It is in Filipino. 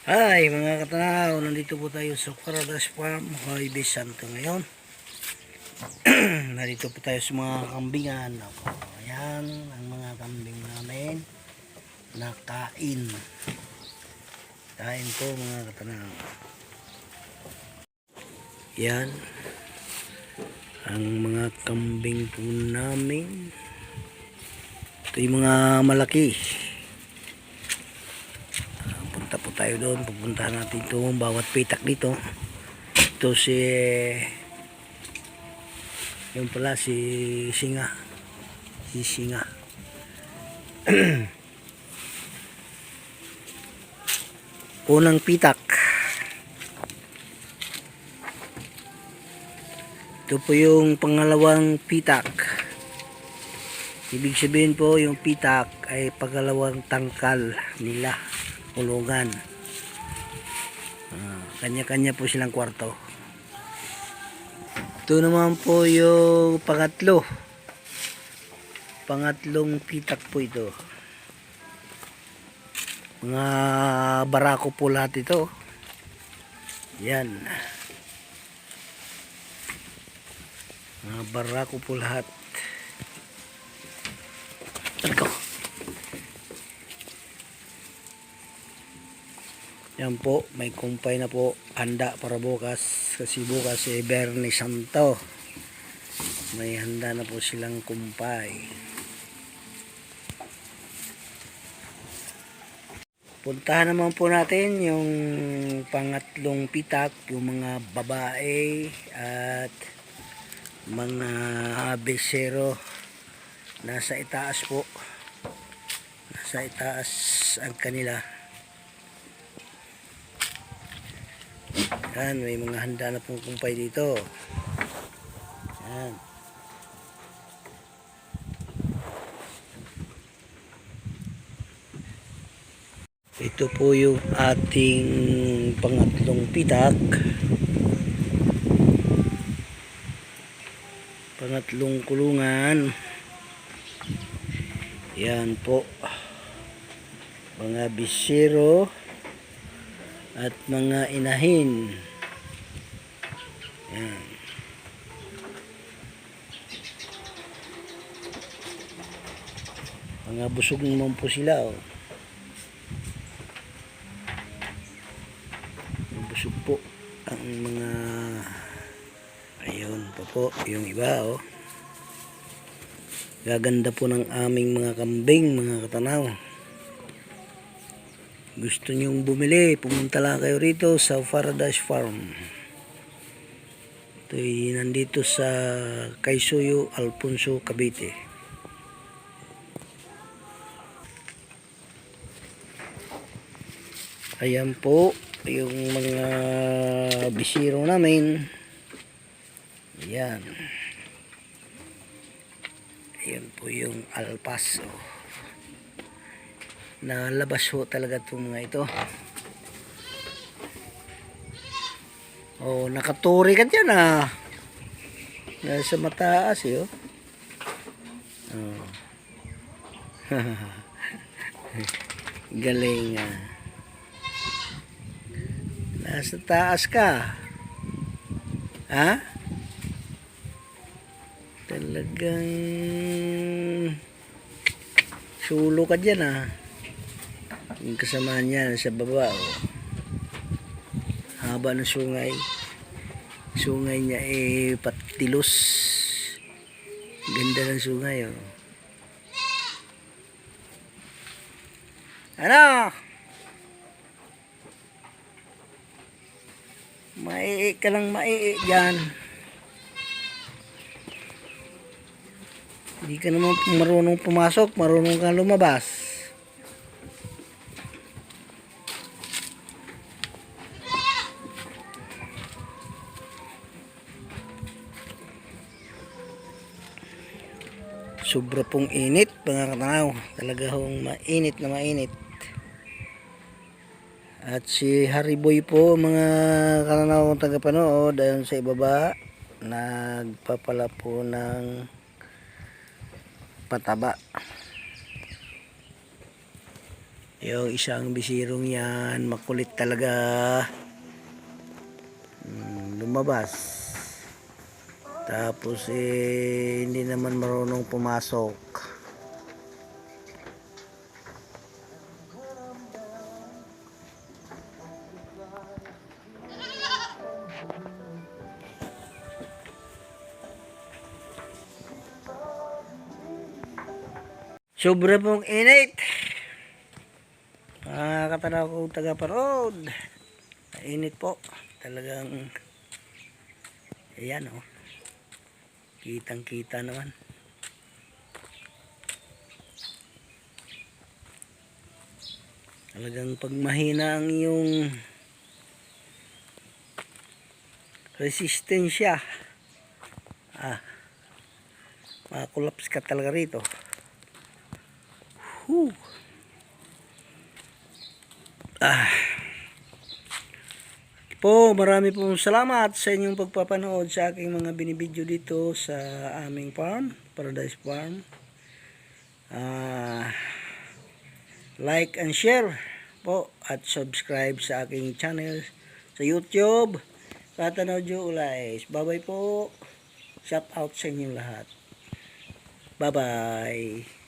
Hi mga katanaw, nandito po tayo sa Paradise Farm, Hoy Santo ngayon. Nandito po tayo sa mga kambingan. Ayan ang mga kambing namin na kain. Kain po mga katanaw. Yan ang mga kambing po namin. Ito yung mga malaki. Punta po tayo doon, pupuntahan natin ito bawat pitak dito. Ito si yung pala si Singa, unang pitak. Ito po yung pangalawang pitak. Ibig sabihin po yung pitak ay pangalawang tangkal nila, kulungan. Kanya-kanya po silang kwarto. Ito naman po yung pangatlong pitak po ito. Mga barako po lahat ito. Yan. Mga barako po lahat. Yan po, may kumpay na po, handa para bukas. Kasi bukas Biyernes Santo. May handa na po silang kumpay. Puntahan naman po natin yung pangatlong pitak, yung mga babae at mga besero. Nasa itaas po. Nasa itaas ang kanila. Yan, may mga handa na pong kumpay dito. Yan. Ito po yung ating pangatlong pitak. Pangatlong kulungan. Yan po. Mga bisero at mga inahin. Yan. Mga busog naman po sila, oh. Busog po ang mga, ayun pa po yung iba, oh. Gaganda po ng aming mga kambing, mga katanaw. Gusto nyong bumili, pumunta lang kayo rito sa Paradise Farm. Ito'y nandito sa Kaisuyo, Alfonso, Cavite. Ayan po yung mga bisiro namin. Ayan. Ayan po yung alpaso. Nalabas po talaga itong mga ito. Oh, nakaturi ka dyan, ah. Nasa mataas, eh, oh. Oh. Galing, ah. Nasa taas ka. Ha? Talagang sulo ka dyan, ah. Yung kasama niya sa baba, oh. Haba ng sungay. Sungay niya patilos. Ganda ng sungay, oh. Ano? Maiik ka lang, maiik dyan. Hindi ka naman marunong pumasok, marunong kang lumabas. Sobra pong init, mga katanaw. Talaga hong mainit na mainit. At si Hariboy po, mga katanaw kong tagapanood, ayun sa ibaba, nagpapala po ng pataba. Yung isang bisirong yan, makulit talaga. Lumabas. Tapos hindi naman marunong pumasok. Sobra pong init. Katanaw ko taga-parod. Init po. Talagang ayan oh. Kitang-kita naman. Talagang pag mahina ang iyong resistensya, makakulaps ka talaga rito. Whew. Marami pong salamat sa inyong pagpapanood sa aking mga binibidyo dito sa aming farm, Paradise Farm. Like and share po at subscribe sa aking channel sa YouTube. Katanaw Diyo Ulay. Bye bye po. Shout out sa inyong lahat. Bye bye.